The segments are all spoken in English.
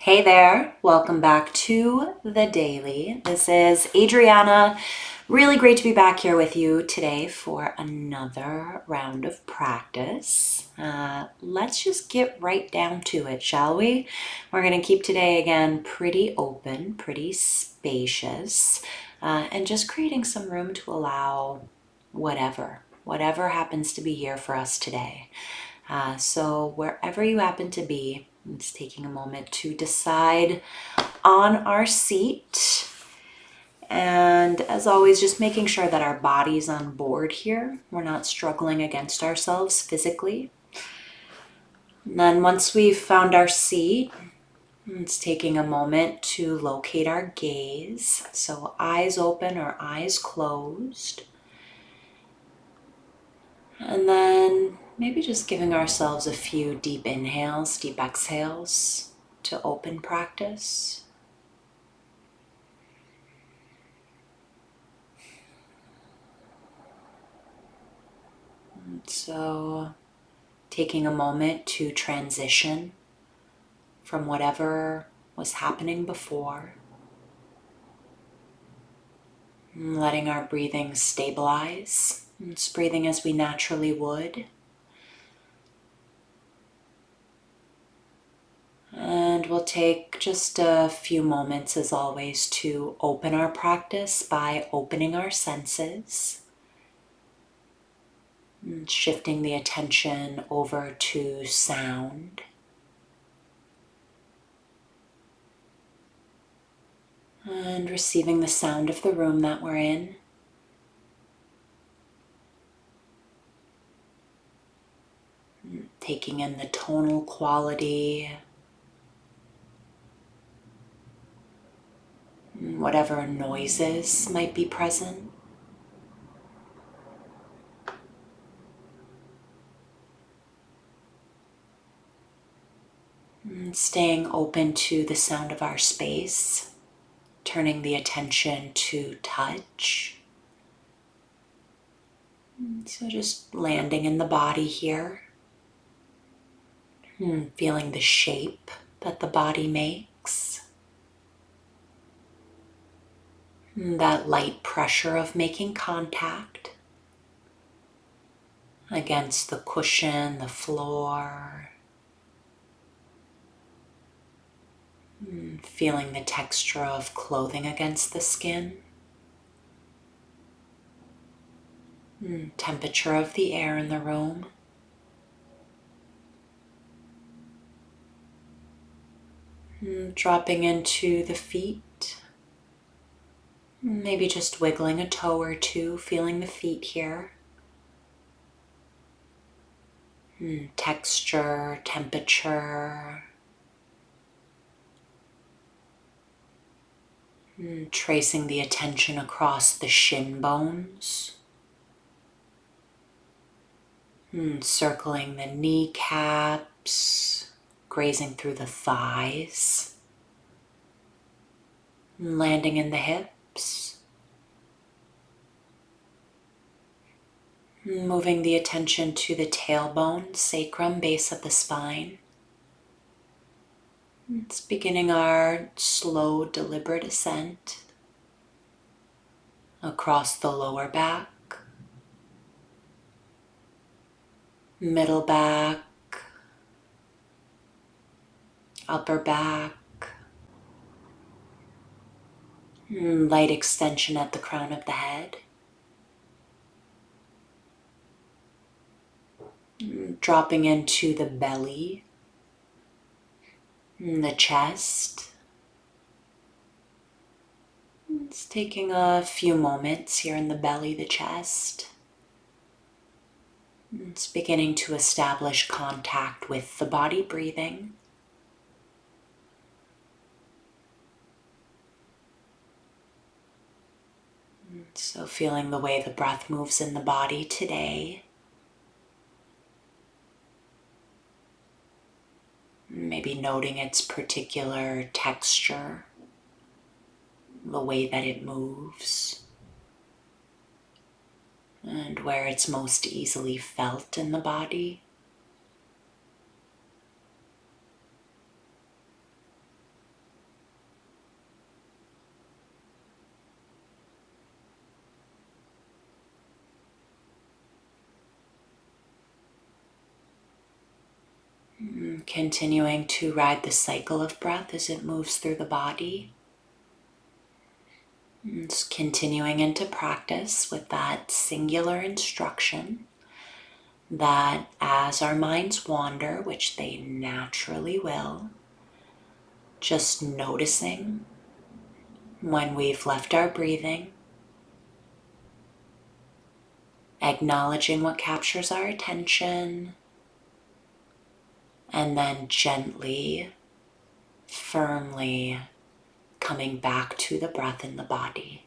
Hey there, welcome back to The Daily. This is Adriana. Really great to be back here with you today for another round of practice. Let's just get right down to it, shall we? We're going to keep today again pretty open, pretty spacious, and just creating some room to allow whatever happens to be here for us today. So wherever you happen to be, it's taking a moment to decide on our seat. And as always, just making sure that our body's on board here. We're not struggling against ourselves physically. And then once we've found our seat, it's taking a moment to locate our gaze. So eyes open or eyes closed. And then maybe just giving ourselves a few deep inhales, deep exhales to open practice. And so taking a moment to transition from whatever was happening before, and letting our breathing stabilize. It's breathing as we naturally would. And we'll take just a few moments, as always, to open our practice by opening our senses. And shifting the attention over to sound. And receiving the sound of the room that we're in. Taking in the tonal quality, whatever noises might be present. And staying open to the sound of our space, turning the attention to touch. So just landing in the body here, feeling the shape that the body makes. That light pressure of making contact against the cushion, the floor. Feeling the texture of clothing against the skin. Temperature of the air in the room. Dropping into the feet. Maybe just wiggling a toe or two, feeling the feet here. Texture, temperature. Tracing the attention across the shin bones. Circling the kneecaps, grazing through the thighs. Landing in the hips. Moving the attention to the tailbone, sacrum, base of the spine. It's beginning our slow, deliberate ascent across the lower back, middle back, upper back, light extension at the crown of the head. Dropping into the belly, the chest. It's taking a few moments here in the belly, the chest. It's beginning to establish contact with the body breathing. So feeling the way the breath moves in the body today. Maybe noting its particular texture, the way that it moves, and where it's most easily felt in the body. Continuing to ride the cycle of breath as it moves through the body. And continuing into practice with that singular instruction that as our minds wander, which they naturally will, just noticing when we've left our breathing, acknowledging what captures our attention, and then gently, firmly coming back to the breath in the body.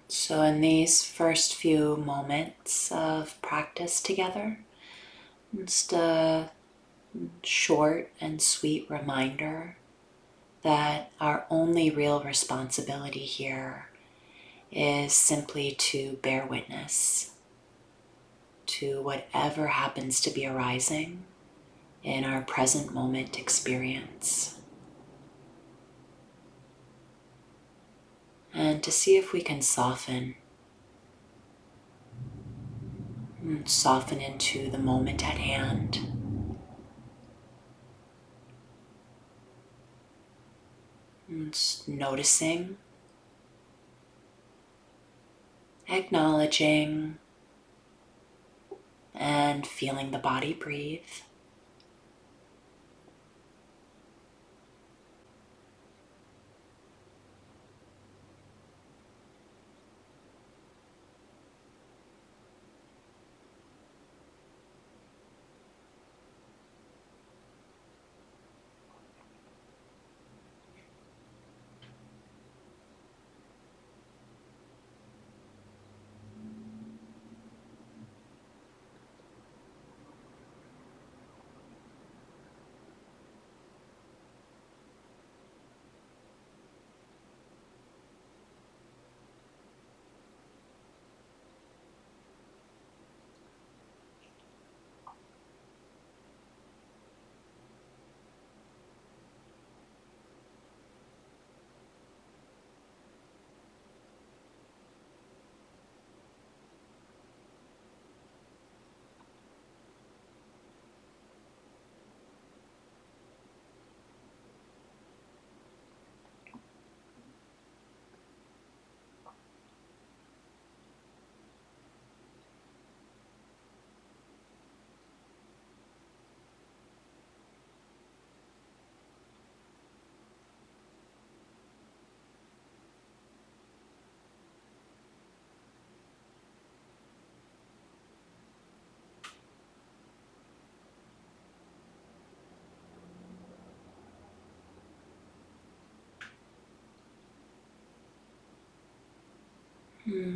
So in these first few moments of practice together, just a short and sweet reminder that our only real responsibility here is simply to bear witness to whatever happens to be arising in our present moment experience, and to see if we can soften into the moment at hand, and just noticing, acknowledging, and feeling the body breathe.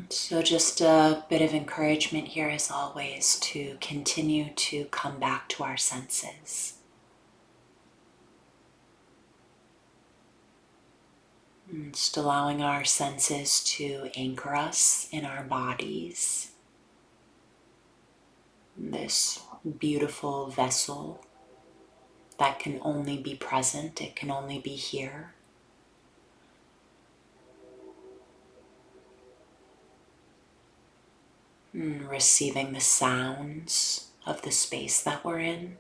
So just a bit of encouragement here as always to continue to come back to our senses. Just allowing our senses to anchor us in our bodies, this beautiful vessel that can only be present, it can only be here. Receiving the sounds of the space that we're in.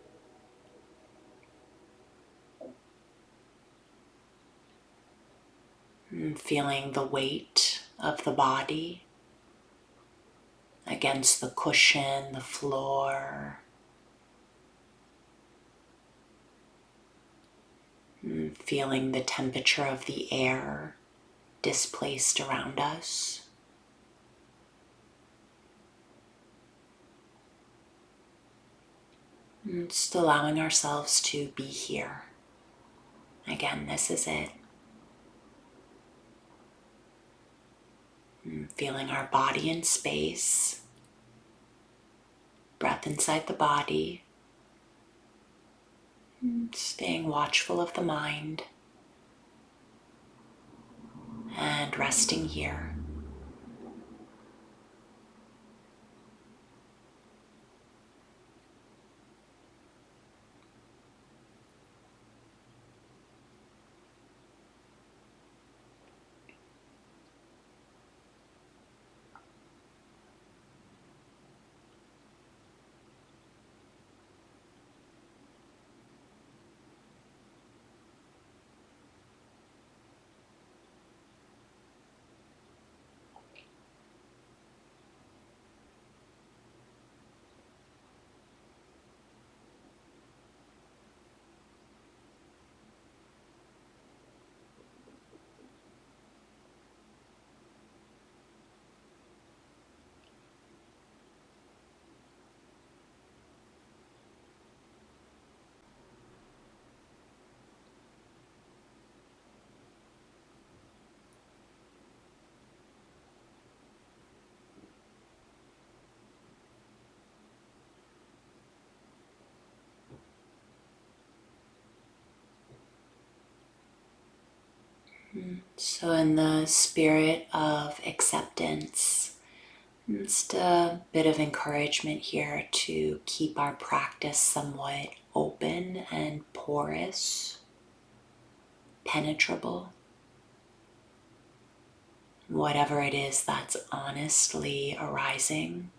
And feeling the weight of the body against the cushion, the floor. Feeling the temperature of the air displaced around us. And just allowing ourselves to be here. Again, this is it. Feeling our body in space, breath inside the body, staying watchful of the mind, and resting here. So in the spirit of acceptance, just a bit of encouragement here to keep our practice somewhat open and porous, penetrable. Whatever it is that's honestly arising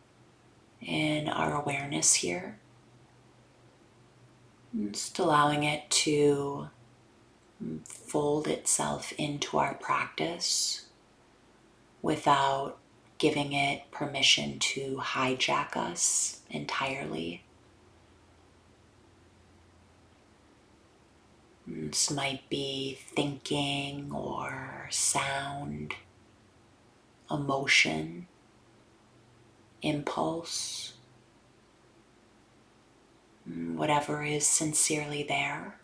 in our awareness here, just allowing it to fold itself into our practice without giving it permission to hijack us entirely. This might be thinking or sound, emotion, impulse, whatever is sincerely there.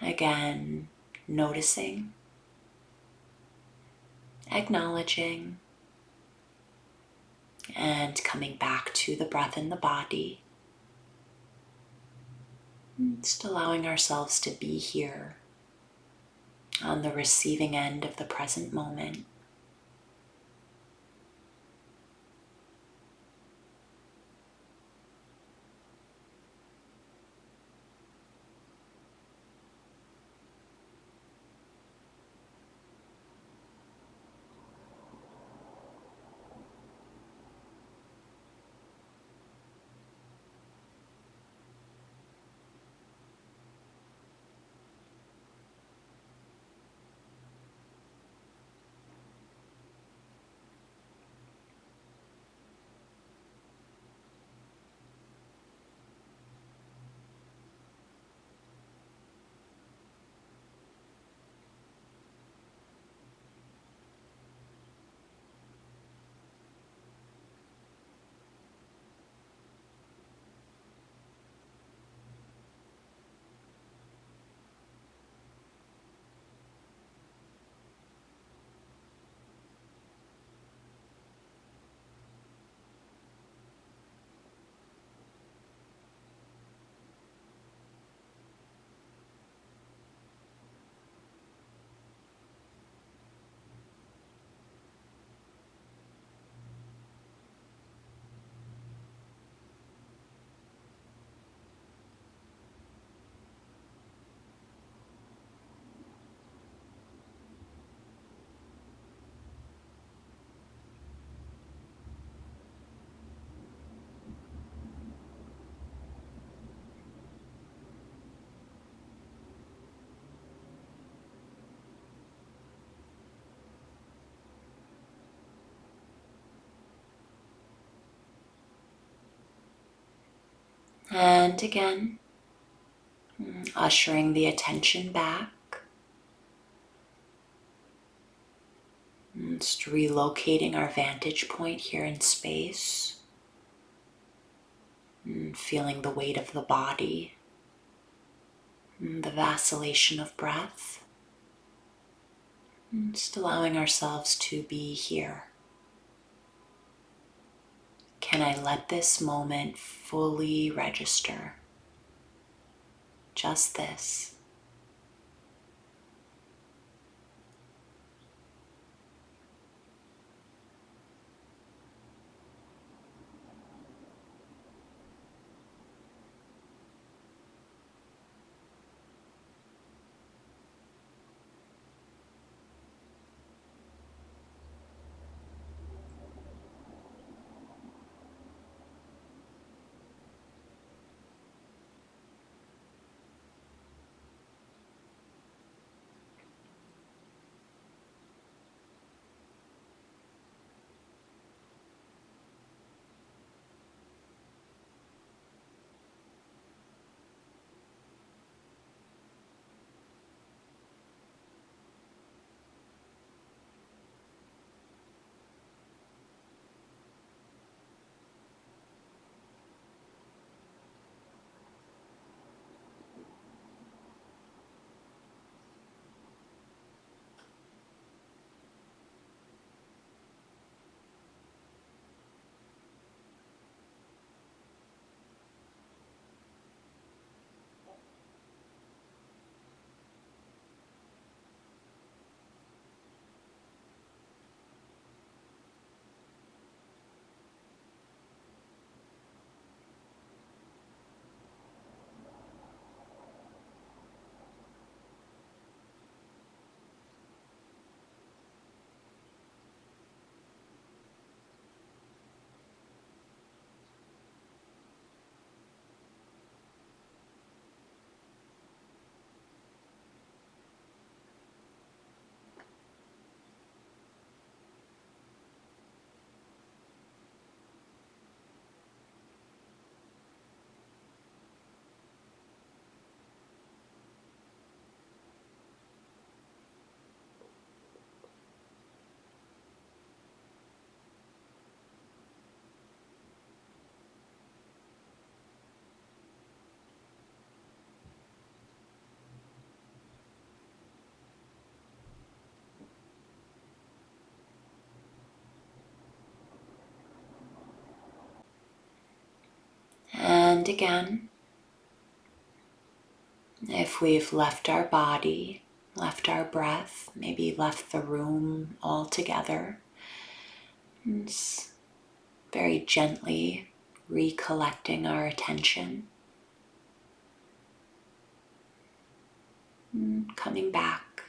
Again, noticing, acknowledging, and coming back to the breath in the body. Just allowing ourselves to be here on the receiving end of the present moment. And again, ushering the attention back. Just relocating our vantage point here in space. And feeling the weight of the body. And the vacillation of breath. And just allowing ourselves to be here. Can I let this moment fully register? Just this. And again, if we've left our body, left our breath, maybe left the room altogether, just very gently recollecting our attention, coming back.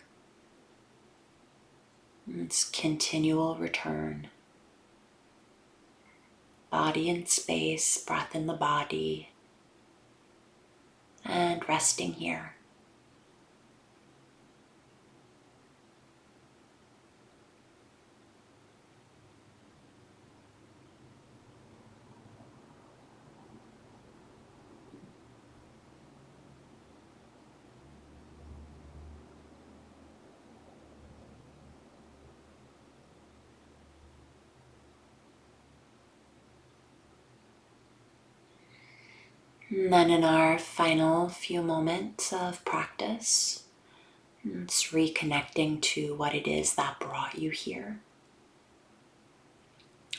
It's continual return. Body in space, breath in the body, and resting here. And then in our final few moments of practice, it's reconnecting to what it is that brought you here.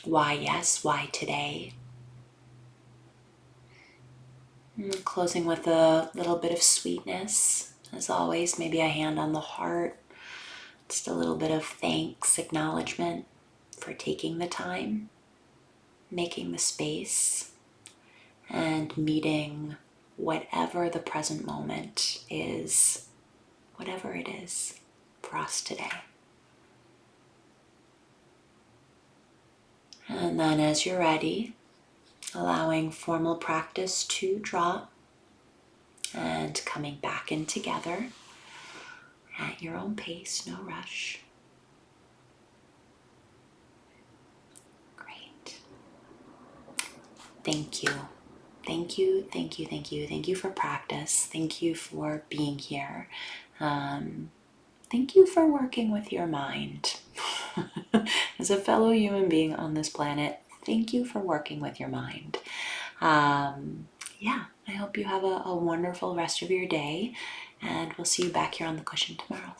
Why yes, why today? Closing with a little bit of sweetness. As always, maybe a hand on the heart. Just a little bit of thanks, acknowledgement for taking the time, making the space, and meeting whatever the present moment is, whatever it is for us today. And then as you're ready, allowing formal practice to drop and coming back in together at your own pace, no rush. Great. Thank you. Thank you, thank you, thank you. Thank you for practice. Thank you for being here. Thank you for working with your mind. As a fellow human being on this planet, thank you for working with your mind. Yeah, I hope you have a wonderful rest of your day, and we'll see you back here on the cushion tomorrow.